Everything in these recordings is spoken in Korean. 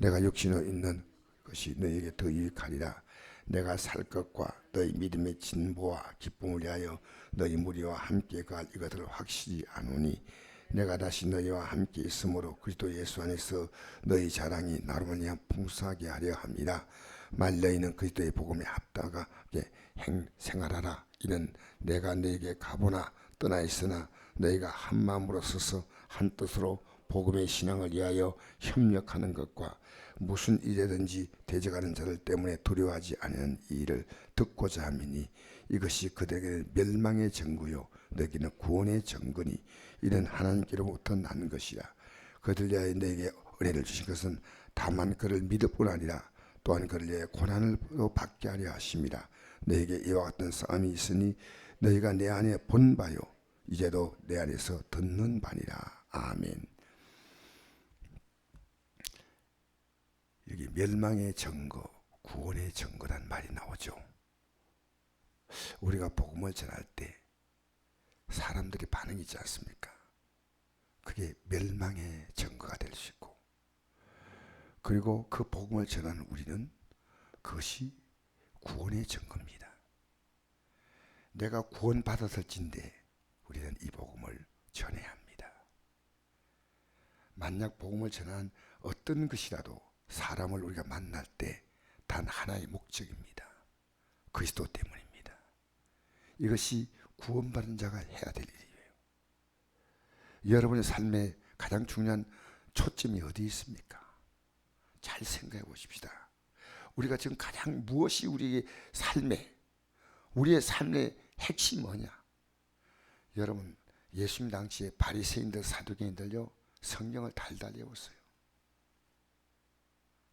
내가 육신으로 있는 것이 너에게 더 유익하리라. 내가 살 것과 너희 믿음의 진보와 기쁨을 위하여 너희 무리와 함께 갈 이것들을 확실히 아노니 내가 다시 너희와 함께 있으므로 그리스도 예수 안에서 너희 자랑이 나로 말미암아 풍성하게 하려 함이라. 만일 너희는 그리스도의 복음에 합당하게 생활하라. 이는 내가 너희에게 가보나 떠나 있으나 너희가 한 마음으로 서서 한 뜻으로 복음의 신앙을 위하여 협력하는 것과 무슨 일이든지 대적하는 자들 때문에 두려워하지 않는 이 일을 듣고자 함이니 이것이 그들에게 멸망의 증거요 너희는 구원의 증거니 이는 하나님께로부터 난 것이라. 그들 위하여 너에게 은혜를 주신 것은 다만 그를 믿을 뿐 아니라 또한 그를 위해 고난을 받게 하려 하심이라. 너에게 이와 같은 싸움이 있으니 너희가 내 안에 본 바요 이제도 내 안에서 듣는 바니라. 아멘. 여기 멸망의 증거, 구원의 증거란 말이 나오죠. 우리가 복음을 전할 때 사람들이 반응이 있지 않습니까? 그게 멸망의 증거가 될 수 있고, 그리고 그 복음을 전하는 우리는 그것이 구원의 증거입니다. 내가 구원받았을진데 우리는 이 복음을 전해야 합니다. 만약 복음을 전한 어떤 것이라도 사람을 우리가 만날 때 단 하나의 목적입니다. 그리스도 때문입니다. 이것이 구원받은 자가 해야 될 일이에요. 여러분의 삶에 가장 중요한 초점이 어디 있습니까? 잘 생각해 보십시다. 우리가 지금 가장 무엇이 우리의 삶의 핵심이 뭐냐? 여러분, 예수님 당시에 바리새인들, 사두개인들요 성경을 달달 외웠어요.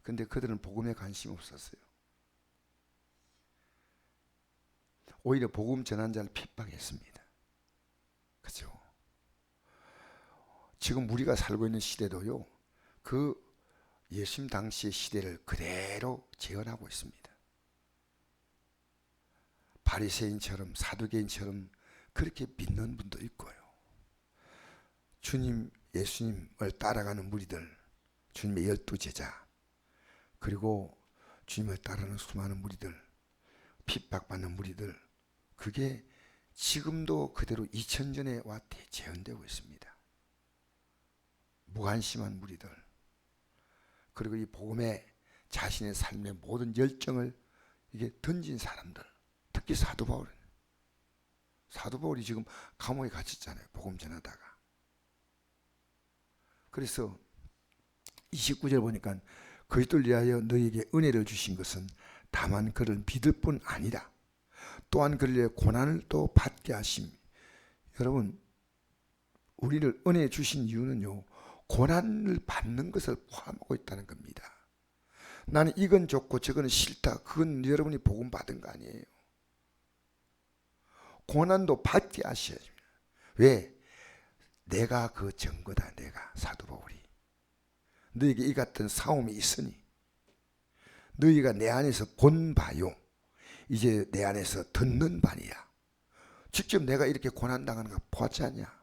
근데 그들은 복음에 관심이 없었어요. 오히려 복음 전한 자를 핍박했습니다. 그렇죠? 지금 우리가 살고 있는 시대도요 그 예수님 당시의 시대를 그대로 재현하고 있습니다. 바리새인처럼 사두개인처럼 그렇게 믿는 분도 있고요. 예수님을 따라가는 무리들, 주님의 12제자, 그리고 주님을 따르는 수많은 무리들, 핍박받는 무리들, 그게 지금도 그대로 2000년에 와 재현되고 있습니다. 무관심한 무리들, 그리고 이 복음에 자신의 삶의 모든 열정을 이게 던진 사람들, 특히 사도 바울이 지금 감옥에 갇혔잖아요. 복음 전하다가. 그래서 29절 보니까 그리스도를 위하여 너희에게 은혜를 주신 것은 다만 그를 믿을 뿐 아니라 또한 그를 위해 고난을 또 받게 하심. 여러분, 우리를 은혜 주신 이유는요 고난을 받는 것을 포함하고 있다는 겁니다. 나는 이건 좋고 저건 싫다, 그건 여러분이 복음 받은 거 아니에요. 고난도 받게 하셔야죠. 왜? 내가 그 증거다. 내가 사도 바울이 너에게 이 같은 싸움이 있으니 너희가 내 안에서 본 바요 이제 내 안에서 듣는 바니라. 직접 내가 이렇게 고난당하는 거 보지 않냐.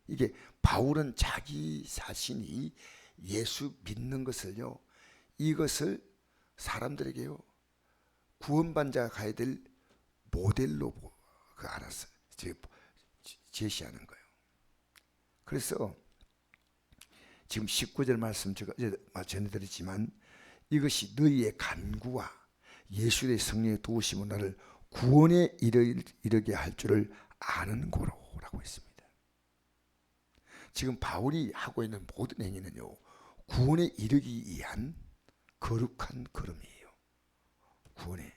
이게 바울은 자기 자신이 예수 믿는 것을요 이것을 사람들에게요 구원받은 자가 가야 될 모델로 알았어요. 제시하는 거예요. 그래서 지금 19절 말씀 제가 전해드렸지만 이것이 너희의 간구와 예수의 성령의 도우심은 나를 구원에 이르게 할 줄을 아는 고로라고 했습니다. 지금 바울이 하고 있는 모든 행위는요 구원에 이르기 위한 거룩한 걸음이에요. 구원에.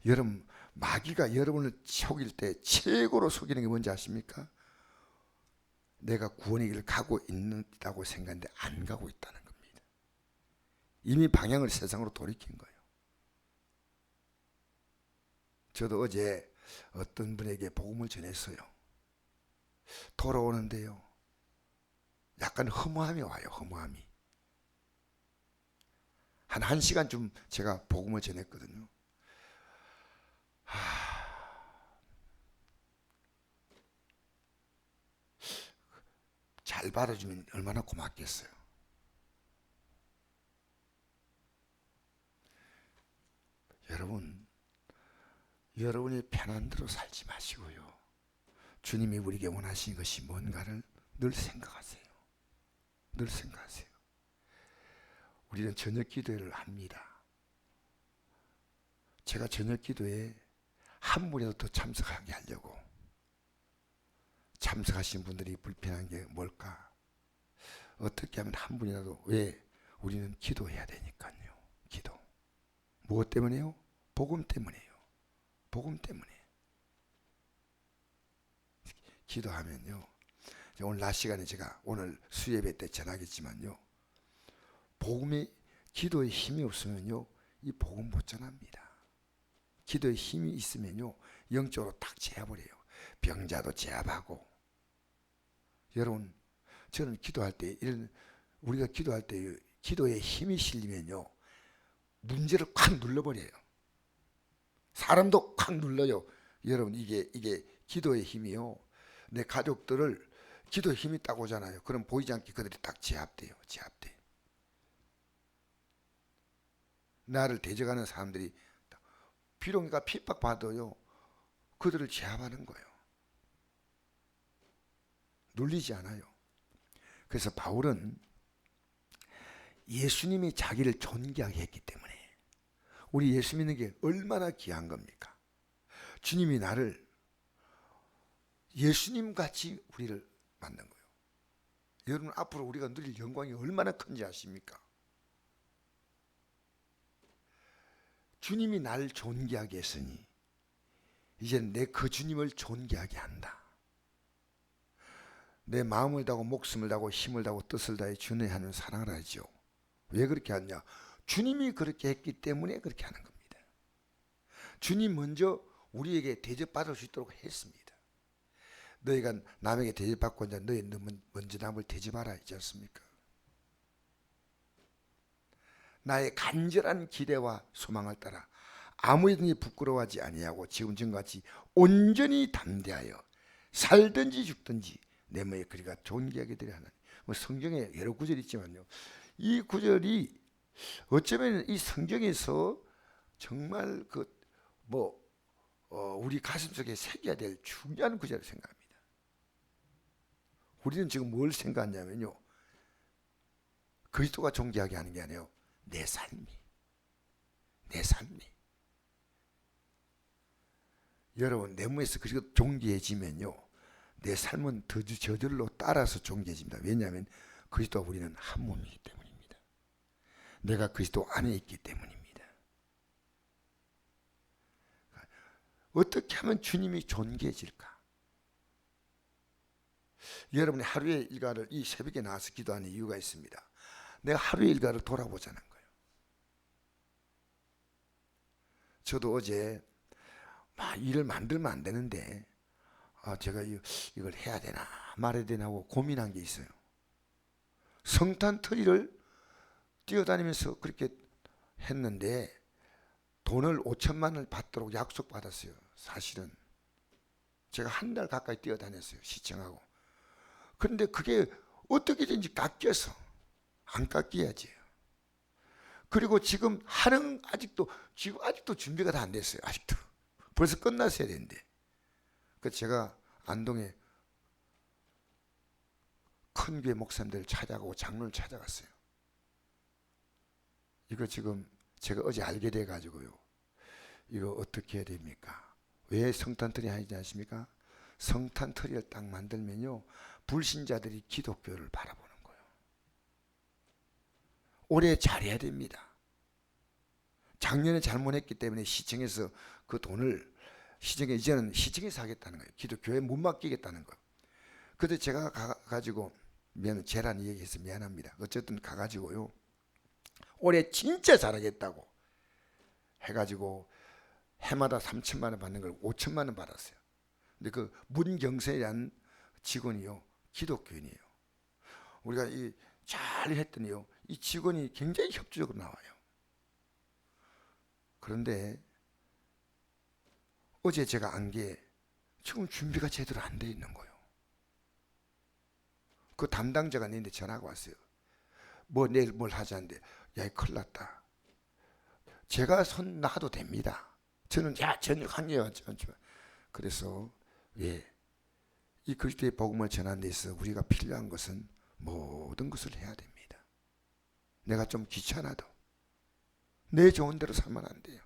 여러분, 마귀가 여러분을 속일 때 최고로 속이는 게 뭔지 아십니까? 내가 구원의 길을 가고 있다고 생각하는데 안 가고 있다는 겁니다. 이미 방향을 세상으로 돌이킨 거예요. 저도 어제 어떤 분에게 복음을 전했어요. 돌아오는데요 약간 허무함이 와요. 허무함이. 한 1시간쯤 제가 복음을 전했거든요. 잘 받아주면 얼마나 고맙겠어요. 여러분이 편한 대로 살지 마시고요. 주님이 우리에게 원하시는 것이 뭔가를 늘 생각하세요. 늘 생각하세요. 우리는 저녁 기도회를 합니다. 제가 저녁 기도에 한 분이라도 더 참석하게 하려고. 참석하신 분들이 불편한 게 뭘까? 어떻게 하면 한 분이라도, 왜? 우리는 기도해야 되니까요. 기도. 무엇 때문에요? 복음 때문에요. 복음 때문에. 기도하면요. 오늘 낮 시간에 제가 오늘 수예배 때 전하겠지만요. 복음이, 기도에 힘이 없으면요. 이 복음 못 전합니다. 기도에 힘이 있으면요. 영적으로 딱 제압을 해요. 병자도 제압하고. 여러분, 저는 기도할 때, 우리가 기도할 때 기도에 힘이 실리면요. 문제를 콱 눌러버려요. 사람도 콱 눌러요. 여러분, 이게 기도의 힘이요. 내 가족들을 기도의 힘이 딱 오잖아요. 그럼 보이지 않게 그들이 딱 제압돼요. 제압돼. 나를 대적하는 사람들이 비록 내가 핍박받아요. 그들을 제압하는 거예요. 눌리지 않아요. 그래서 바울은 예수님이 자기를 존귀하게 했기 때문에, 우리 예수 믿는 게 얼마나 귀한 겁니까? 주님이 나를 예수님같이 우리를 만든 거예요. 여러분, 앞으로 우리가 누릴 영광이 얼마나 큰지 아십니까? 주님이 나를 존귀하게 했으니 이제는 내 그 주님을 존귀하게 한다. 내 마음을 다하고 목숨을 다하고 힘을 다하고 뜻을 다해 주님 하는 사랑을 하죠. 왜 그렇게 하냐? 주님이 그렇게 했기 때문에 그렇게 하는 겁니다. 주님 먼저 우리에게 대접받을 수 있도록 했습니다. 너희가 남에게 대접받고 이제 너희 먼저 남을 대접하라 했지 않습니까? 나의 간절한 기대와 소망을 따라 아무든지 부끄러워하지 아니하고 지금 전같이 온전히 담대하여 살든지 죽든지 내 몸에 그리가 존귀하게 되려 하나니. 뭐 성경에 여러 구절이 있지만요, 이 구절이 어쩌면 이 성경에서 정말 우리 가슴속에 새겨야 될 중요한 구절을 생각합니다. 우리는 지금 뭘 생각하냐면요, 그리스도가 존귀하게 하는 게 아니에요. 내 삶이. 여러분, 내 몸에서 그리스도 존귀해지면요, 내 삶은 저절로 따라서 존귀해집니다. 왜냐하면 그리스도와 우리는 한 몸이기 때문입니다. 내가 그리스도 안에 있기 때문입니다. 어떻게 하면 주님이 존귀해질까? 여러분이 하루의 일과를, 이 새벽에 나와서 기도하는 이유가 있습니다. 내가 하루의 일과를 돌아보자는 거예요. 저도 어제 일을 만들면 안 되는데 제가 이걸 해야 되나 말해야 되나 하고 고민한 게 있어요. 성탄트리를 뛰어다니면서 그렇게 했는데 돈을 5천만 원을 받도록 약속받았어요. 사실은 제가 한 달 가까이 뛰어다녔어요. 시청하고. 그런데 그게 어떻게든지 깎여서, 안 깎여야지. 그리고 지금 아직도 준비가 다 안 됐어요. 아직도 벌써 끝났어야 되는데. 그 제가 안동에 큰 교회 목사님들 찾아가고 장로를 찾아갔어요. 이거 지금 제가 어제 알게 돼 가지고요, 이거 어떻게 해야 됩니까? 왜 성탄트리 하지 않습니까? 성탄트리를 딱 만들면요, 불신자들이 기독교를 바라보는 거예요. 올해 잘해야 됩니다. 작년에 잘못했기 때문에 시청에서 그 돈을 이제는 시청에서 하겠다는 거예요. 기독교에 못 맡기겠다는 거예요. 그때 제가 가가지고 재란 얘기해서 미안합니다. 어쨌든 가가지고요, 올해 진짜 잘하겠다고 해가지고 해마다 3천만 원 받는 걸 5천만 원 받았어요. 근데 그 문경세라는 직원이요, 기독교인이에요. 우리가 잘 했더니요, 이 직원이 굉장히 협조적으로 나와요. 그런데 어제 제가 안 게 지금 준비가 제대로 안 돼 있는 거예요. 그 담당자가 내한테 전화가 왔어요. 내일 뭘 하자는데, 야, 큰일 났다. 제가 손 놔도 됩니다. 저는 전역하네요. 그래서 이 그리스도의 복음을 전하는 데 있어서 우리가 필요한 것은 모든 것을 해야 됩니다. 내가 좀 귀찮아도 내 좋은 대로 살면 안 돼요.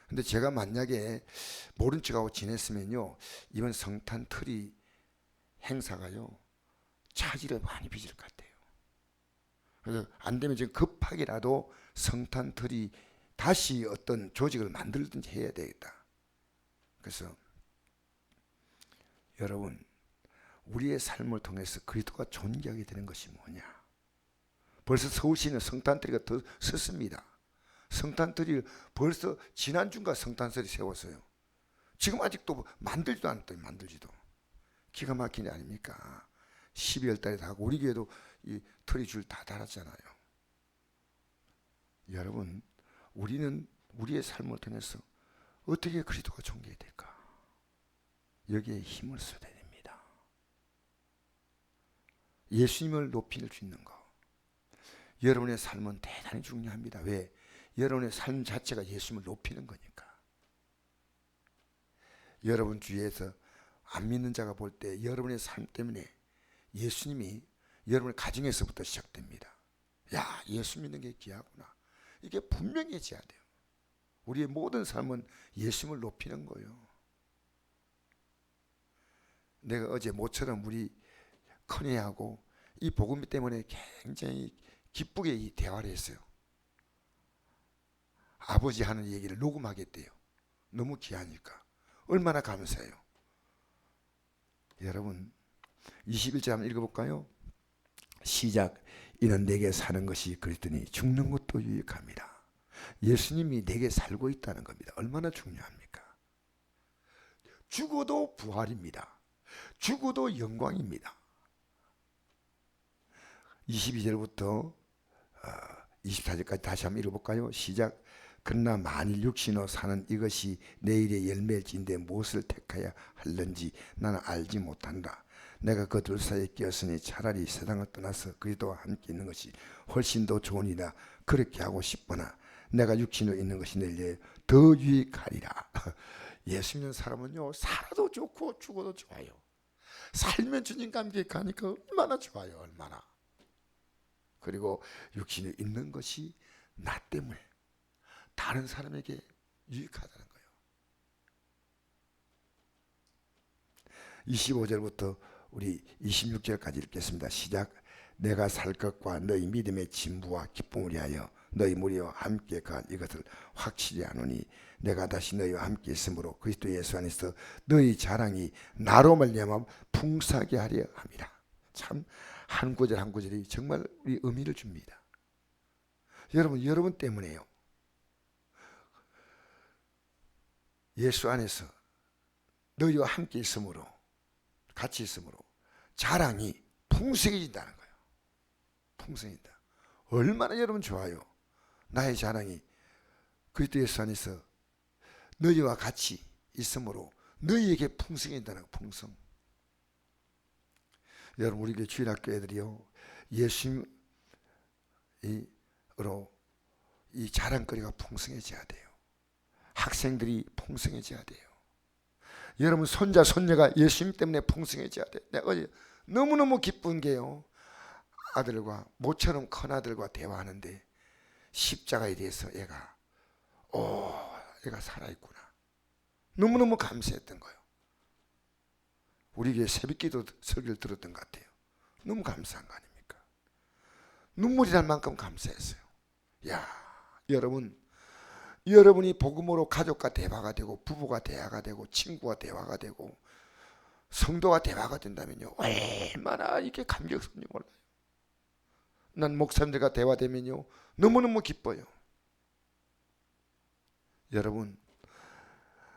근데 제가 만약에 모른 척하고 지냈으면요, 이번 성탄 트리 행사가요 차질을 많이 빚을 것 같아요. 그래서 안 되면 지금 급하게라도 성탄 트리 다시 어떤 조직을 만들든지 해야 되겠다. 그래서 여러분, 우리의 삶을 통해서 그리스도가 존귀하게 되는 것이 뭐냐? 벌써 서울시는 성탄트리가 더 섰습니다. 성탄트리를 벌써 지난주인가 성탄트리 세웠어요. 지금 아직도 만들지도 않았더니 만들지도. 기가 막힌 게 아닙니까? 12월 달에 다 하고 우리 교회도 이 트리 줄 다 달았잖아요. 여러분, 우리는 우리의 삶을 통해서 어떻게 그리스도가 존귀될까? 여기에 힘을 써야 됩니다. 예수님을 높일 수 있는 거. 여러분의 삶은 대단히 중요합니다. 왜? 여러분의 삶 자체가 예수님을 높이는 거니까. 여러분 주위에서 안 믿는 자가 볼 때 여러분의 삶 때문에 예수님이 여러분의 가정에서부터 시작됩니다. 야, 예수 믿는 게 귀하구나. 이게 분명해져야 돼요. 우리의 모든 삶은 예수님을 높이는 거예요. 내가 어제 모처럼 우리 큰애하고 이 복음 때문에 굉장히 기쁘게 이 대화를 했어요. 아버지 하는 얘기를 녹음하겠대요. 너무 귀하니까. 얼마나 감사해요. 여러분, 21절 한번 읽어볼까요? 시작. 이는 내게 사는 것이 그랬더니 죽는 것도 유익합니다. 예수님이 내게 살고 있다는 겁니다. 얼마나 중요합니까? 죽어도 부활입니다. 죽어도 영광입니다. 22절부터 24절까지 다시 한번 읽어볼까요? 시작. 그러나 만일 육신으로 사는 이것이 내일의 열매일지인데 무엇을 택하여 할는지 나는 알지 못한다. 내가 그 둘 사이에 끼었으니 차라리 세상을 떠나서 그리스도와 함께 있는 것이 훨씬 더 좋으니라. 그렇게 하고 싶으나 내가 육신으로 있는 것이 내일 더 유익하리라. 예수 믿는 사람은요, 살아도 좋고 죽어도 좋아요. 살면 주님과 함께 가니까 얼마나 좋아요. 얼마나. 그리고 육신에 있는 것이 나 때문에 다른 사람에게 유익하다는 거예요. 25절부터 우리 26절까지 읽겠습니다. 시작. 내가 살 것과 너희 믿음의 진부와 기쁨을 위하여 너희 무리와 함께 간 이것을 확실히 아노니 내가 다시 너희와 함께 있으므로 그리스도 예수 안에서 너희 자랑이 나로 말미암아 풍성하게 하려 함이라. 참 한 구절 한 구절이 정말 우리 의미를 줍니다. 여러분 때문에요. 예수 안에서 너희와 함께 있으므로, 같이 있으므로 자랑이 풍성해진다는 거예요. 풍성해진다. 얼마나 여러분 좋아요. 나의 자랑이 그리스도 예수 안에서 너희와 같이 있으므로 너희에게 풍성해진다는 거예요. 풍성. 여러분, 우리 교회 주일학교 애들이요, 예수님으로 이 자랑거리가 풍성해져야 돼요. 학생들이 풍성해져야 돼요. 여러분 손자 손녀가 예수님 때문에 풍성해져야 돼요. 내가 어제 너무너무 기쁜 게요, 아들과 모처럼 큰 아들과 대화하는데 십자가에 대해서 얘가 살아있구나. 너무너무 감사했던 거예요. 우리 교회 새벽기도 설교를 들었던 것 같아요. 너무 감사한 거 아닙니까? 눈물이 날 만큼 감사했어요. 야, 여러분이 복음으로 가족과 대화가 되고 부부가 대화가 되고 친구와 대화가 되고 성도와 대화가 된다면요, 얼마나 이게 감격스러운지 몰라요. 난 목사님들과 대화되면요 너무너무 기뻐요. 여러분,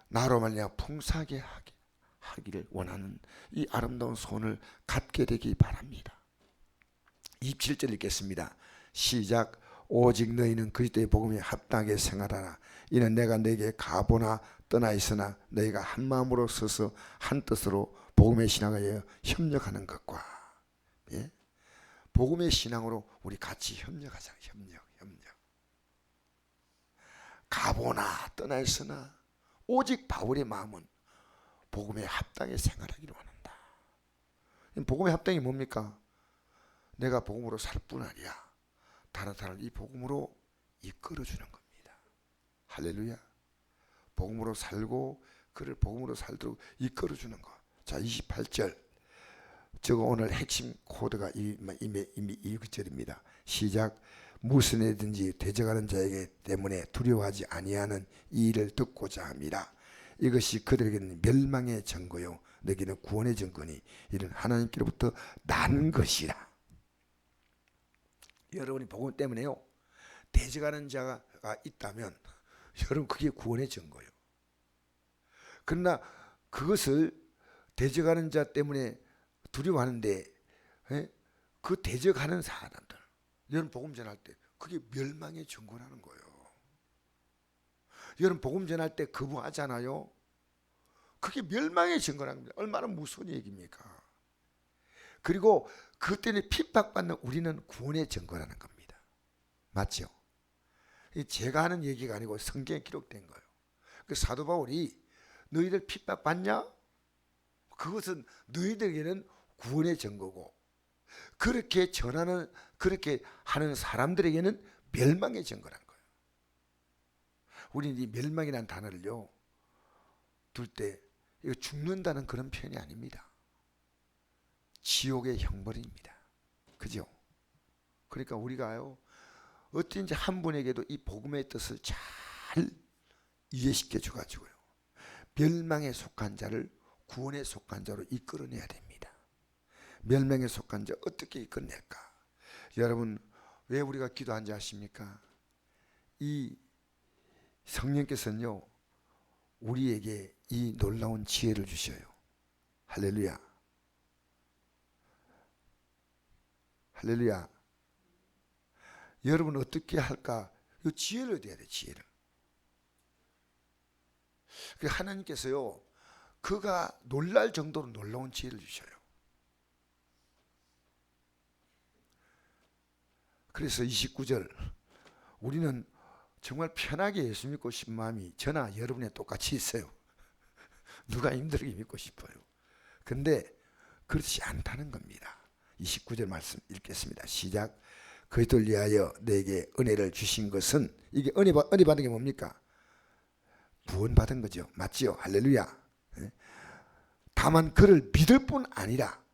나로 말미암아 풍성하게 하기를 원하는 이 아름다운 소원을 갖게 되기 바랍니다. 27절 읽겠습니다. 시작. 오직 너희는 그리스도의 복음에 합당하게 생활하라. 이는 내가 너에게 가보나 떠나 있으나 너희가 한 마음으로 서서 한 뜻으로 복음의 신앙에 협력하는 것과, 복음의 신앙으로 우리 같이 협력하자. 협력. 가보나 떠나 있으나 오직 바울의 마음은 복음에 합당히 생활하기를 원한다. 복음의 합당이 뭡니까? 내가 복음으로 살 뿐 아니야 다른 사람을 이 복음으로 이끌어주는 겁니다. 할렐루야. 복음으로 살고 그를 복음으로 살도록 이끌어주는 것. 자, 28절. 저거 오늘 핵심 코드가 이 구절입니다. 시작. 무슨 일든지 대적하는 자에게 때문에 두려워하지 아니하는 이 일을 듣고자 합니다. 이것이 그들에게는 멸망의 증거요 너에게는 구원의 증거니 이는 하나님께로부터 난 것이라. 여러분이 복음 때문에요 대적하는 자가 있다면 여러분 그게 구원의 증거예요. 그러나 그것을 대적하는 자 때문에 두려워하는데 그 대적하는 사람들 여러분 복음 전할 때 그게 멸망의 증거라는 거예요. 여러분 복음 전할 때 거부하잖아요. 그게 멸망의 증거라는 겁니다. 얼마나 무서운 얘기입니까? 그리고 그때는 핍박받는 우리는 구원의 증거라는 겁니다. 맞죠? 제가 하는 얘기가 아니고 성경에 기록된 거예요. 그 사도 바울이 너희들 핍박받냐? 그것은 너희들에게는 구원의 증거고 그렇게 전하는 그렇게 하는 사람들에게는 멸망의 증거란 거예요. 우리는 이 멸망이라는 단어를요 둘 때 이거 죽는다는 그런 표현이 아닙니다. 지옥의 형벌입니다. 그죠? 그러니까 우리가요 어쩐지 한 분에게도 이 복음의 뜻을 잘 이해시켜 줘가지고요 멸망에 속한 자를 구원에 속한 자로 이끌어내야 됩니다. 멸망에 속한 자 어떻게 이끌어낼까? 여러분 왜 우리가 기도한지 아십니까? 이 성령께서는요 우리에게 이 놀라운 지혜를 주셔요. 할렐루야. 할렐루야. 여러분 어떻게 할까? 이 지혜를 얻어야 돼. 지혜를. 하나님께서요 그가 놀랄 정도로 놀라운 지혜를 주셔요. 그래서 29절 우리는 정말 편하게 예수 믿고 싶은 마음이 저나 여러분에 똑같이 있어요. 누가 힘들게 믿고 싶어요. 근데 그렇지 않다는 겁니다. 29절 말씀 읽겠습니다. 시작. 그리스도를 위하여 내게 은혜를 주신 것은 이게 은혜 받은 게 뭡니까? 구원 받은 거죠. 맞지요? 할렐루야. 다만 그를 믿을 뿐 아니라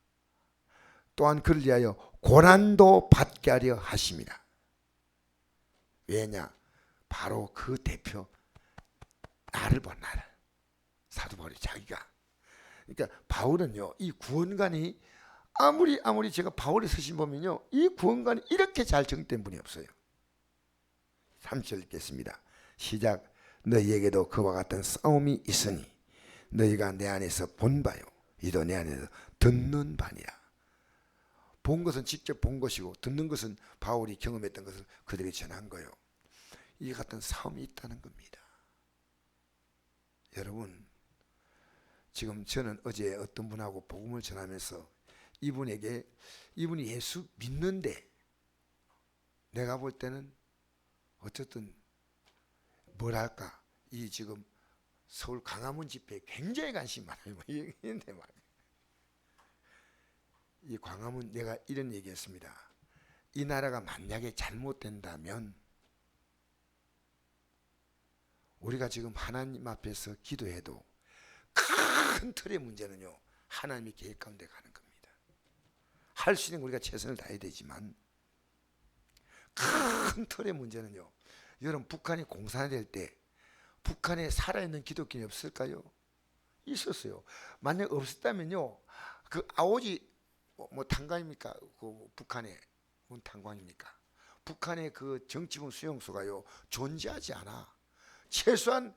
또한 그를 위하여 고난도 받게 하려 하십니다. 왜냐? 바로 그 대표 나를 본 나를 사도 바울이 자기가 그러니까 바울은요 이 구원관이 아무리 제가 바울의 서신 보면요 이 구원관이 이렇게 잘 정된 분이 없어요. 3절 읽겠습니다. 시작. 너희에게도 그와 같은 싸움이 있으니 너희가 내 안에서 본 바요 이도 내 안에서 듣는 바니라. 본 것은 직접 본 것이고 듣는 것은 바울이 경험했던 것을 그들이 전한 거예요. 이 같은 싸움이 있다는 겁니다. 여러분 지금 저는 어제 어떤 분하고 복음을 전하면서 이분이 예수 믿는데 내가 볼 때는 어쨌든 뭐랄까 이 지금 서울 광화문 집회에 굉장히 관심이 많아요. 얘기했는데 이 광화문 내가 이런 얘기했습니다. 이 나라가 만약에 잘못된다면 우리가 지금 하나님 앞에서 기도해도 큰 틀의 문제는요 하나님의 계획 가운데 가는 겁니다. 할 수 있는 우리가 최선을 다해야 되지만 큰 틀의 문제는요 여러분 북한이 공산될 때 북한에 살아있는 기독교인이 없을까요? 있었어요. 만약 없었다면요 그 아오지 뭐 탄광입니까? 그 북한의 뭔 탄광입니까? 북한의 그 정치범 수용소가요 존재하지 않아. 최소한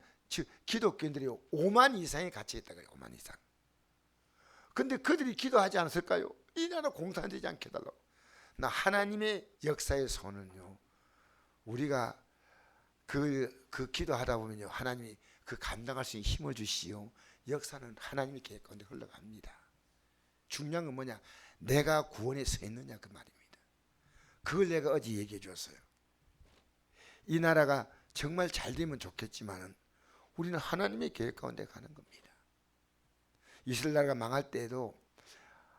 기독교인들이 5만 이상이 갇혀 있다 그래요. 5만 이상. 근데 그들이 기도하지 않았을까요? 이 나라 공산되지 않게 해달라고. 나 하나님의 역사의 손은요 우리가 그 기도하다 보면요 하나님이 그 감당할 수 있는 힘을 주시오. 역사는 하나님의 계획 가운데 흘러갑니다. 중요한 건 뭐냐? 내가 구원에 서 있느냐 그 말입니다. 그걸 내가 어제 얘기해 줬어요. 이 나라가 정말 잘 되면 좋겠지만 우리는 하나님의 계획 가운데 가는 겁니다. 이스라엘 나라가 망할 때에도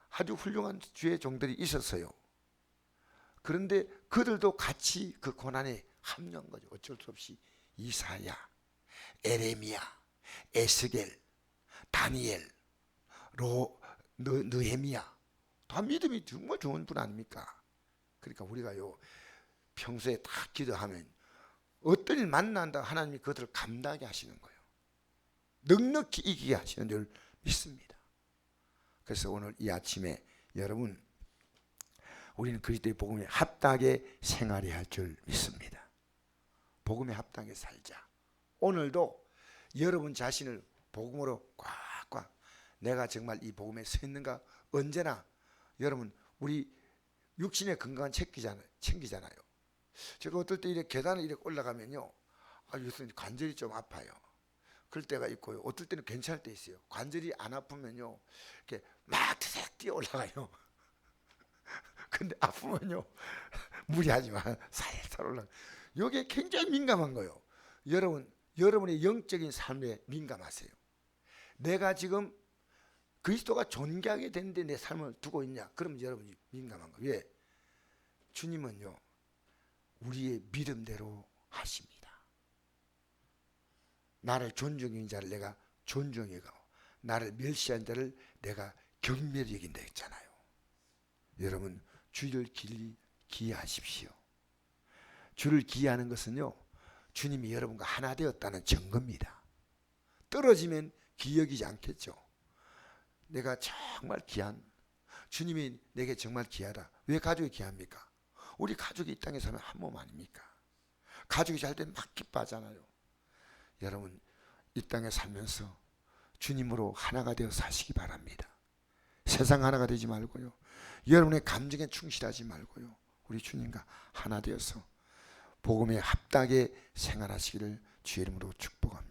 아주 훌륭한 주의 종들이 있었어요. 그런데 그들도 같이 그 고난에 합류한 거죠. 어쩔 수 없이 이사야, 에레미야, 에스겔, 다니엘, 느헤미야 다 믿음이 정말 좋은 분 아닙니까? 그러니까 우리가요 평소에 딱 기도하면 어떤 일 만난다 하나님이 그들을 감당하게 하시는 거예요. 넉넉히 이기게 하시는 줄 믿습니다. 그래서 오늘 이 아침에 여러분 우리는 그리스도의 복음에 합당하게 생활해야 할 줄 믿습니다. 복음에 합당하게 살자. 오늘도 여러분 자신을 복음으로 꽉꽉 내가 정말 이 복음에 서 있는가 언제나 여러분 우리 육신의 건강은 챙기잖아요. 제가 어떨 때 이렇게 계단을 이렇게 올라가면요 요새 관절이 좀 아파요. 그럴 때가 있고요. 어떨 때는 괜찮을 때 있어요. 관절이 안 아프면요 이렇게 막 드색 뛰어 올라가요. 근데 아프면요 무리하지 마 살살 올라가. 이게 굉장히 민감한 거예요. 여러분의 영적인 삶에 민감하세요. 내가 지금 그리스도가 존귀하게 되는데 내 삶을 두고 있냐? 그러면 여러분이 민감한 거예요. 왜? 주님은요 우리의 믿음대로 하십니다. 나를 존중인 자를 내가 존중해가고 나를 멸시한 자를 내가 경멸히 여긴다 했잖아요. 여러분 주를 기이하십시오. 주를 기이하는 것은요 주님이 여러분과 하나 되었다는 증거입니다. 떨어지면 기여기지 않겠죠. 내가 정말 귀한 주님이 내게 정말 귀하다. 왜 가족이 귀합니까? 우리 가족이 이 땅에 사는 한 몸 아닙니까? 가족이 잘 되면 막 기뻐하잖아요. 여러분 이 땅에 살면서 주님으로 하나가 되어 사시기 바랍니다. 세상 하나가 되지 말고요. 여러분의 감정에 충실하지 말고요. 우리 주님과 하나 되어서 복음에 합당하게 생활하시기를 주의 이름으로 축복합니다.